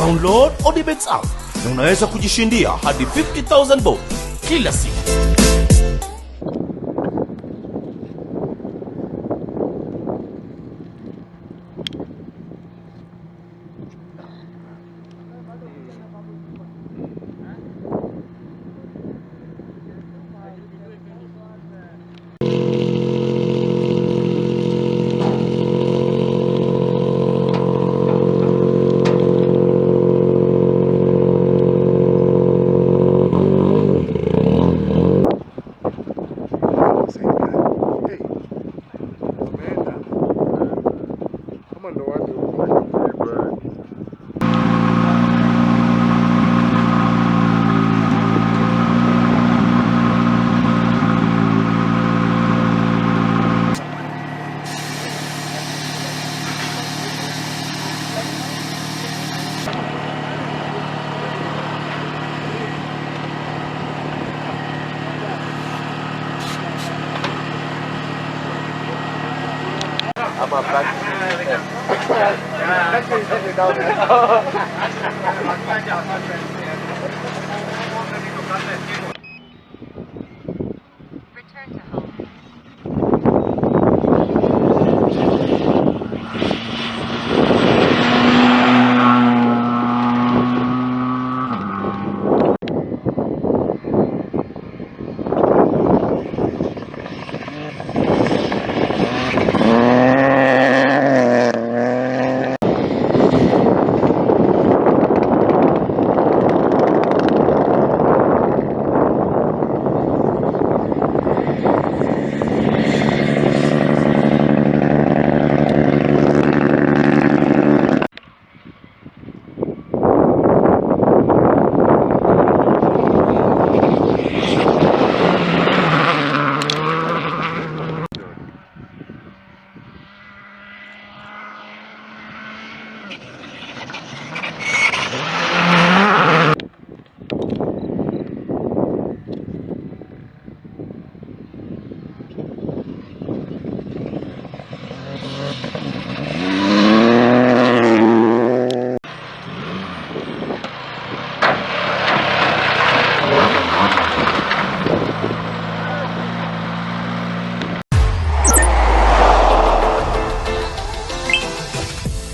Download Odibets app na unaweza kujishindia hadi 50,000 bob kila siku. I'm a practicing. Return to home.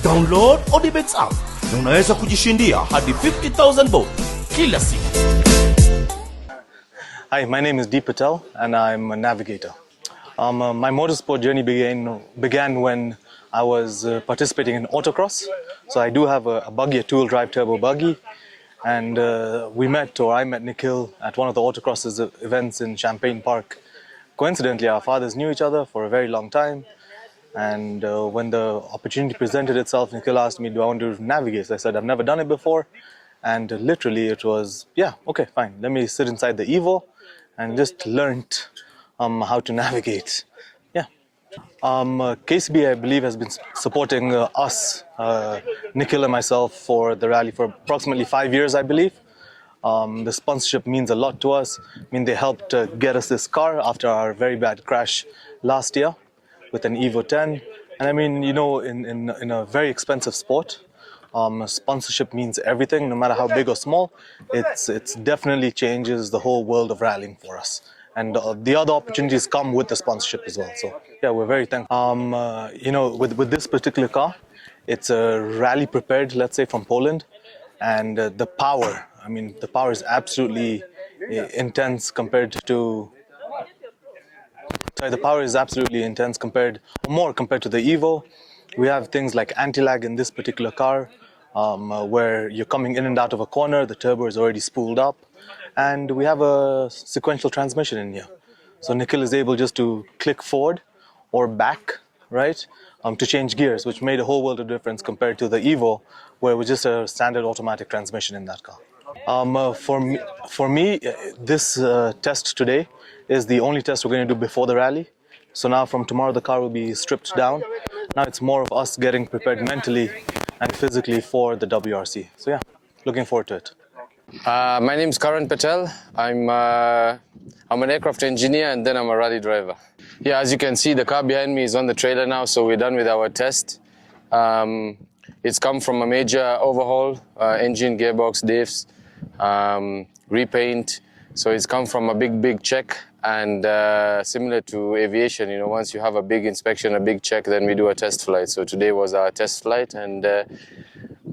Download Odibets app na unaweza kujishindia hadi 50,000 bob kila siku. Hi, my name is Patel and I'm a navigator. My motorsport journey began when I was participating in autocross. So I do have a buggy, a two-wheel drive turbo buggy, and I met Nikhil at one of the autocross events in Champagne Park. Coincidentally, our fathers knew each other for a very long time. And when the opportunity presented itself, Nikhil asked me, do I want to navigate? So I said, I've never done it before. And literally it was, yeah, okay, fine. Let me sit inside the Evo and just learned how to navigate. Yeah. KCB, I believe, has been supporting us, Nikhil and myself, for the rally for approximately 5 years, I believe. The sponsorship means a lot to us. I mean, they helped get us this car after our very bad crash last year with an Evo 10. And I mean, you know, in a very expensive sport, sponsorship means everything, no matter how big or small. It's definitely changes the whole world of rallying for us. And the other opportunities come with the sponsorship as well. So yeah, we're very thankful. You know, with this particular car, it's a rally prepared, let's say, from Poland. And the power, I mean, the power is absolutely intense compared to the power is absolutely intense more compared to the Evo. We have things like anti-lag in this particular car, where you're coming in and out of a corner, the turbo is already spooled up, and we have a sequential transmission in here. So Nikhil is able just to click forward or back, right, to change gears, which made a whole world of difference compared to the Evo, where it was just a standard automatic transmission in that car. For me, this test today is the only test we're going to do before the rally. So now from tomorrow, the car will be stripped down. Now it's more of us getting prepared mentally and physically for the WRC. So yeah, looking forward to it. My name is Patel. I'm an aircraft engineer and then I'm a rally driver. Yeah, as you can see, the car behind me is on the trailer now, so we're done with our test. it's come from a major overhaul, engine, gearbox, diffs, repaint. So it's come from a big check, and similar to aviation, you know, once you have a big inspection, a big check, then we do a test flight. So today was our test flight, and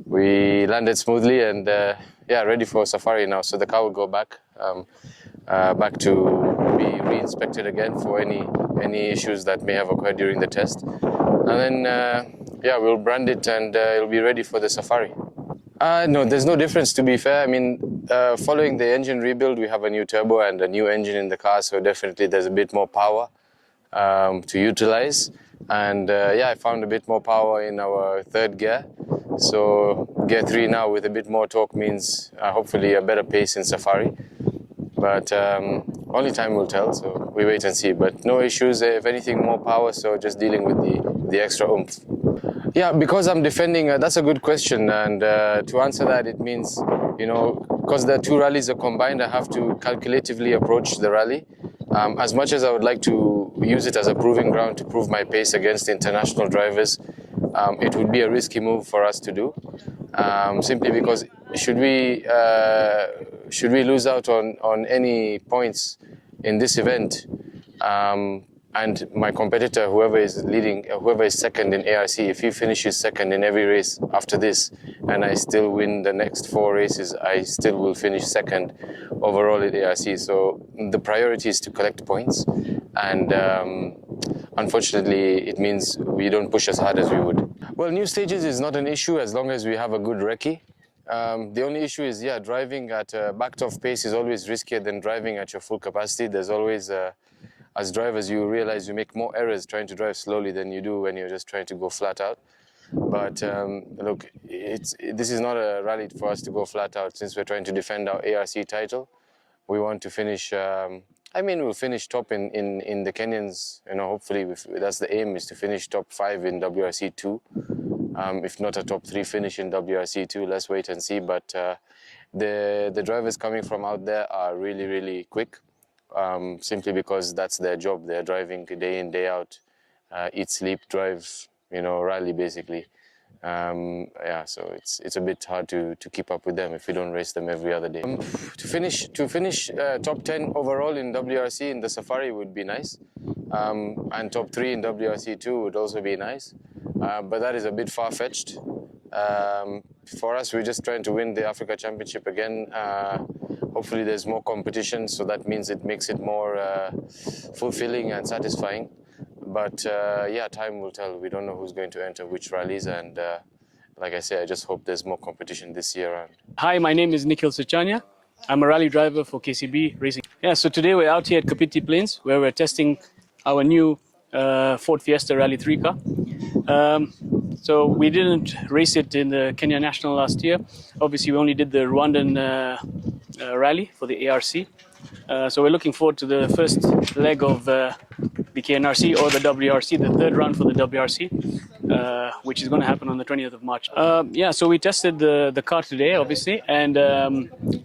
we landed smoothly, and yeah, ready for safari now. So the car will go back to be re-inspected again for any issues that may have occurred during the test, and then yeah, we'll brand it, and it'll be ready for the safari. No, there's no difference, to be fair. I mean, following the engine rebuild, we have a new turbo and a new engine in the car, so definitely there's a bit more power to utilize. And yeah, I found a bit more power in our third gear. So gear 3 now with a bit more torque means hopefully a better pace in safari. But only time will tell, so we wait and see. But no issues, if anything, more power, so just dealing with the extra oomph. Yeah, because I'm defending, that's a good question, and to answer that, it means, you know, because the two rallies are combined, I have to calculatively approach the rally. As much as I would like to use it as a proving ground to prove my pace against international drivers, it would be a risky move for us to do, simply because should we lose out on any points in this event, and my competitor, whoever is leading, whoever is second in ARC, if he finishes second in every race after this, and I still win the next 4 races, I still will finish second overall at ARC. So the priority is to collect points, and unfortunately, it means we don't push as hard as we would. Well, new stages is not an issue as long as we have a good recce. The only issue is, yeah, driving at a backed off pace is always riskier than driving at your full capacity. There's always as drivers, you realize you make more errors trying to drive slowly than you do when you're just trying to go flat out. But look, this is not a rally for us to go flat out, since we're trying to defend our ARC title. We want to finish, I mean, we'll finish top in the Kenyans, you know, hopefully that's the aim, is to finish top 5 in WRC2. If not a top 3 finish in WRC2, let's wait and see. But the drivers coming from out there are really quick. Simply because that's their job. They're driving day in, day out, eat, sleep, drive, you know, rally basically. Yeah, so it's a bit hard to keep up with them if we don't race them every other day. To finish top 10 overall in WRC in the safari would be nice, and top 3 in WRC2 would also be nice, but that is a bit far-fetched. For us, we're just trying to win the Africa Championship again. Hopefully there's more competition, so that means it makes it more fulfilling and satisfying. But yeah, time will tell. We don't know who's going to enter which rallies, and like I say, I just hope there's more competition this year around. Hi, my name is Sachania. I'm a rally driver for KCB Racing. Yeah, so today we're out here at Kapiti Plains, where we're testing our new Ford Fiesta Rally 3 car. So we didn't race it in the Kenya National last year. Obviously, we only did the Rwandan rally for the ARC. So we're looking forward to the first leg of the KNRC or the WRC, the third round for the WRC, which is going to happen on the 20th of March. Yeah, so we tested the car today, obviously, and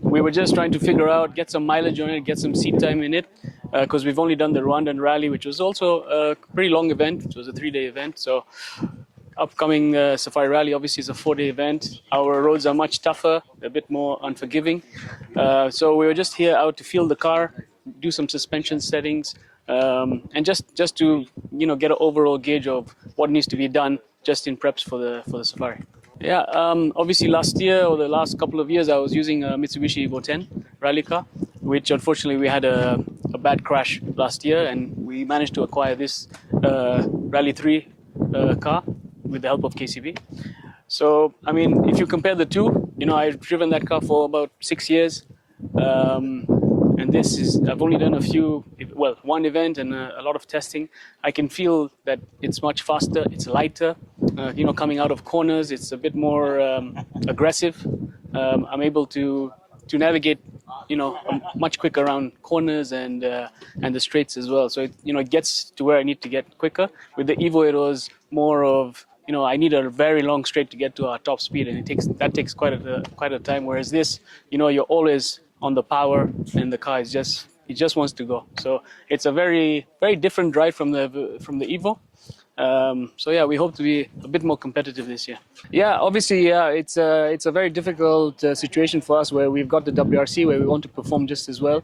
we were just trying to figure out, get some mileage on it, get some seat time in it, because we've only done the Rwandan rally, which was also a pretty long event. It was a 3-day event, so upcoming Safari Rally obviously is a 4-day event. Our roads are much tougher, a bit more unforgiving. So we were just here out to feel the car, do some suspension settings, and just to, you know, get an overall gauge of what needs to be done just in preps for the Safari. Yeah, obviously last year or the last couple of years I was using a Mitsubishi Evo 10 rally car, which unfortunately we had a bad crash last year, and we managed to acquire this Rally 3 car with the help of KCB. So, I mean, if you compare the two, you know, I've driven that car for about 6 years. And this is, I've only done one event and a lot of testing. I can feel that it's much faster, it's lighter. You know, coming out of corners, it's a bit more aggressive. I'm able to navigate, you know, much quicker around corners and the straights as well. So, it gets to where I need to get quicker. With the Evo, it was more of, you know, I need a very long straight to get to our top speed, and that takes quite a time. Whereas this, you know, you're always on the power, and the car it just wants to go. So it's a very different drive from the Evo. So yeah, we hope to be a bit more competitive this year. Yeah, obviously, yeah, it's a very difficult situation for us where we've got the WRC where we want to perform just as well,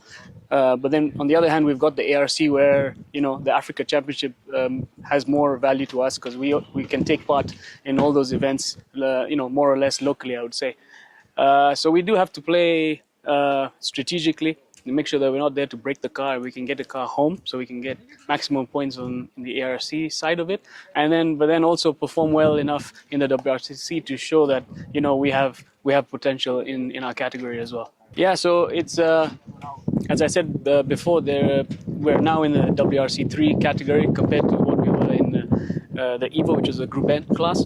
but then on the other hand, we've got the ARC where the Africa Championship has more value to us because we can take part in all those events, more or less locally, I would say. So we do have to play strategically to make sure that we're not there to break the car. We can get the car home, so we can get maximum points on the ARC side of it, but then also perform well enough in the WRC to show that we have potential in our category as well. Yeah, so it's as I said before, we're now in the WRC 3 category compared to what we were in the Evo, which is a Group N class.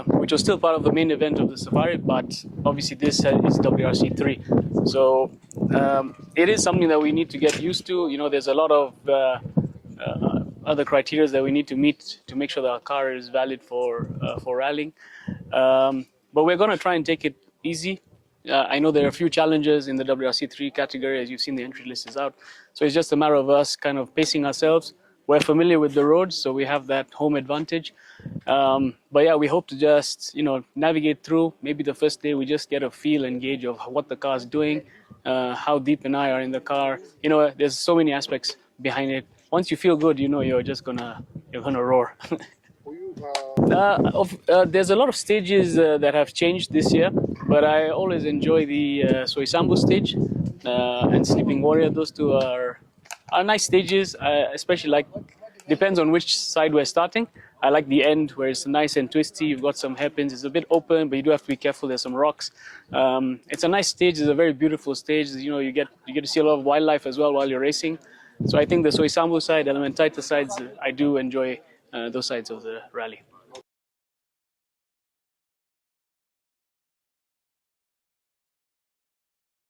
Which was still part of the main event of the Safari, but obviously this is WRC 3. So it is something that we need to get used to. There's a lot of other criteria that we need to meet to make sure that our car is valid for rallying. But we're going to try and take it easy. I know there are a few challenges in the WRC 3 category, as you've seen the entry list is out. So it's just a matter of us kind of pacing ourselves. We're familiar with the roads, so we have that home advantage. But yeah, we hope to just, navigate through. Maybe the first day we just get a feel and gauge of what the car is doing, how deep and I are in the car. There's so many aspects behind it. Once you feel good, you're just gonna roar. There's a lot of stages that have changed this year, but I always enjoy the Soisambu stage and Sleeping Warrior. Those two are nice stages. Especially depends on which side we're starting. I like the end where it's nice and twisty. You've got some hairpins. It's a bit open, but you do have to be careful. There's some rocks. It's a nice stage. It's a very beautiful stage. You get to see a lot of wildlife as well while you're racing. So I think the Soisambu side, Elementaita sides, I do enjoy those sides of the rally.